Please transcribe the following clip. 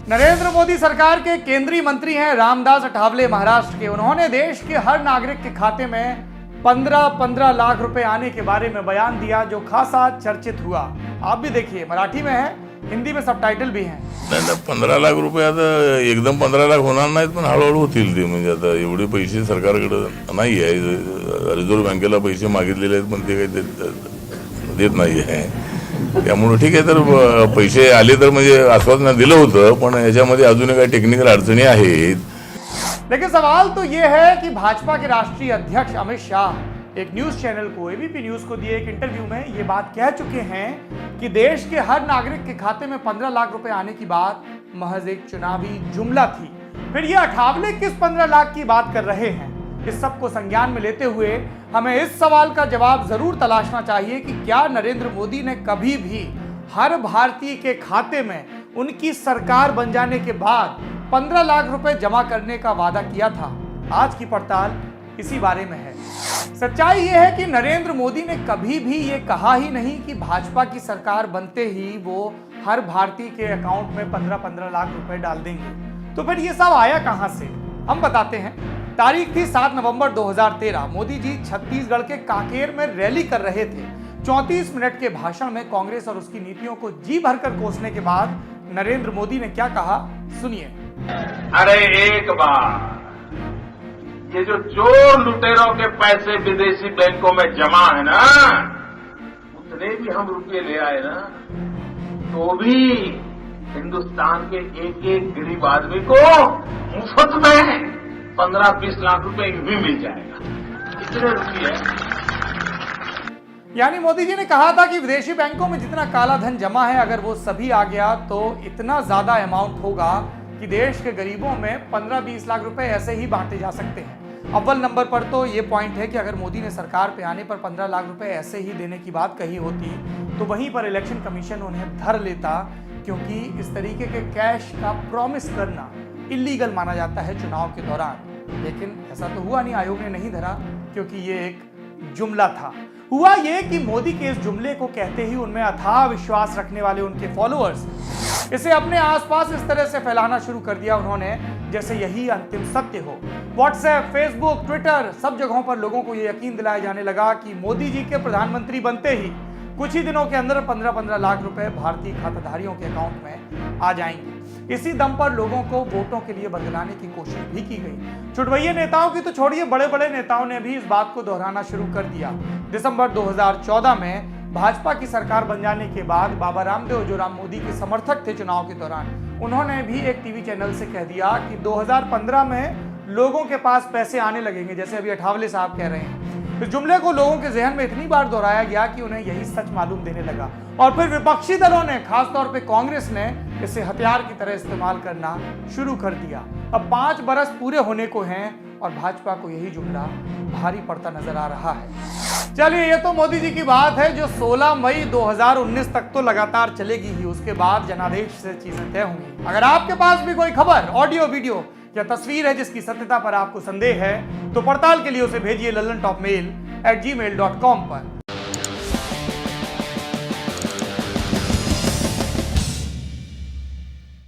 नरेंद्र मोदी सरकार के केंद्रीय मंत्री हैं रामदास अठावले महाराष्ट्र के। उन्होंने देश के हर नागरिक के खाते में 15-15 लाख रुपए आने के बारे में बयान दिया, जो खासा चर्चित हुआ। आप भी देखिए, मराठी में है, हिंदी में सबटाइटल भी हैं। नाही 15 लाख रुपये आता एकदम 15 लाख होणार नाहीत, पण हळूहळू होतील ते। म्हणजे आता एवढे पैसे सरकारकडे नाही आहे, रिझर्व्ह बँकेला पैसे मागितलेले आहेत, पण ते काही देत नाही आहे। त्यामुळे ठीक आहे, तर पैसे आले तर म्हणजे आश्वासन दिलं होतं, पण याच्यामध्ये अजून काही टेक्निकल अडचणी आहेत। लेकिन सवाल तो ये है कि भाजपा के राष्ट्रीय अध्यक्ष अमित शाह एक न्यूज चैनल को, एबीपी न्यूज को दिए एक इंटरव्यू में ये बात कह चुके हैं कि देश के हर नागरिक के खाते में 15 लाख रुपए आने की बात महज एक चुनावी जुमला थी। फिर ये अठावले किस 15 लाख की बात कर रहे हैं? इस सब को संज्ञान में लेते हुए हमें इस सवाल का जवाब जरूर तलाशना चाहिए कि क्या नरेंद्र मोदी ने कभी भी हर भारतीय के खाते में उनकी सरकार बन जाने के बाद 15 लाख रुपए जमा करने का वादा किया था? आज की पड़ताल इसी बारे में है। सच्चाई यह है कि नरेंद्र मोदी ने कभी भी ये कहा ही नहीं कि भाजपा की सरकार बनते ही वो हर भारतीय के अकाउंट में 15-15 लाख रुपए डाल देंगे। तो फिर ये सब आया कहां से, हम बताते हैं। तारीख थी 7 नवंबर 2013। मोदी जी छत्तीसगढ़ के कांकेर में रैली कर रहे थे। 34 मिनट के भाषण में कांग्रेस और उसकी नीतियों को जी भरकर कोसने के बाद नरेंद्र मोदी ने क्या कहा, सुनिए। अरे एक बार ये जो चोर लुटेरों के पैसे विदेशी बैंकों में जमा है ना, उतने भी हम रुपये ले आए ना, तो भी हिंदुस्तान के एक एक गरीब आदमी को मुफ्त में 15-20 लाख रुपए भी मिल जाएगा। कितने रुपये? यानी मोदी जी ने कहा था कि विदेशी बैंकों में जितना काला धन जमा है, अगर वो सभी आ गया तो इतना ज्यादा अमाउंट होगा कि देश के गरीबों में 15-20 लाख रुपए ऐसे ही बांटे जा सकते हैं। अव्वल नंबर पर तो ये पॉइंट है कि अगर मोदी ने सरकार पे आने पर 15 लाख रुपए ऐसे ही देने की बात कही होती तो वहीं पर इलेक्शन कमीशन उन्हें धर लेता, क्योंकि इस तरीके के कैश का प्रॉमिस करना इलीगल माना जाता है चुनाव के दौरान। लेकिन ऐसा तो हुआ नहीं, आयोग ने नहीं धरा, क्योंकि ये एक जुमला था। हुआ ये कि मोदी के इस जुमले को कहते ही उनमें अथाह विश्वास रखने वाले उनके फॉलोअर्स इसे अपने आसपास इस तरह से फैलाना शुरू कर दिया उन्होंने, जैसे यही अंतिम सत्य हो। व्हाट्सएप, फेसबुक, ट्विटर, सब जगहों पर लोगों को यह यकीन दिलाया जाने लगा कि मोदी जी के प्रधानमंत्री बनते ही कुछ ही दिनों के अंदर 15-15 लाख रुपए भारतीय खाताधारियों के अकाउंट में आ जाएंगे। इसी दम पर लोगों को वोटों के लिए बदलाने की कोशिश भी की गई। चुटवैये नेताओं की तो छोड़िए, बड़े बड़े नेताओं ने भी इस बात को दोहराना शुरू कर दिया। दिसंबर 2014 में भाजपा की सरकार बन जाने के बाद बाबा रामदेव, जो राम मोदी के समर्थक थे चुनाव के दौरान, उन्होंने भी एक टीवी चैनल से कह दिया कि 2015 में लोगों के पास पैसे आने लगेंगे, जैसे अभी अठावले साहब कह रहे हैं। इस जुमले को लोगों के जहन में इतनी बार दोहराया गया कि उन्हें यही सच मालूम देने लगा, और फिर विपक्षी दलों ने, खासतौर पे कांग्रेस ने, इसे हथियार की तरह इस्तेमाल करना शुरू कर दिया। अब 5 बरस पूरे होने को हैं और भाजपा को यही जुमला भारी पड़ता नजर आ रहा है। चलिए, ये तो मोदी जी की बात है, जो 16 मई 2019 तक तो लगातार चलेगी ही। उसके बाद जनादेश से चीजें तय होंगी। अगर आपके पास भी कोई खबर, ऑडियो, वीडियो या तस्वीर है जिसकी सत्यता पर आपको संदेह है, तो पड़ताल के लिए उसे भेजिए lallantopmail@gmail.com पर।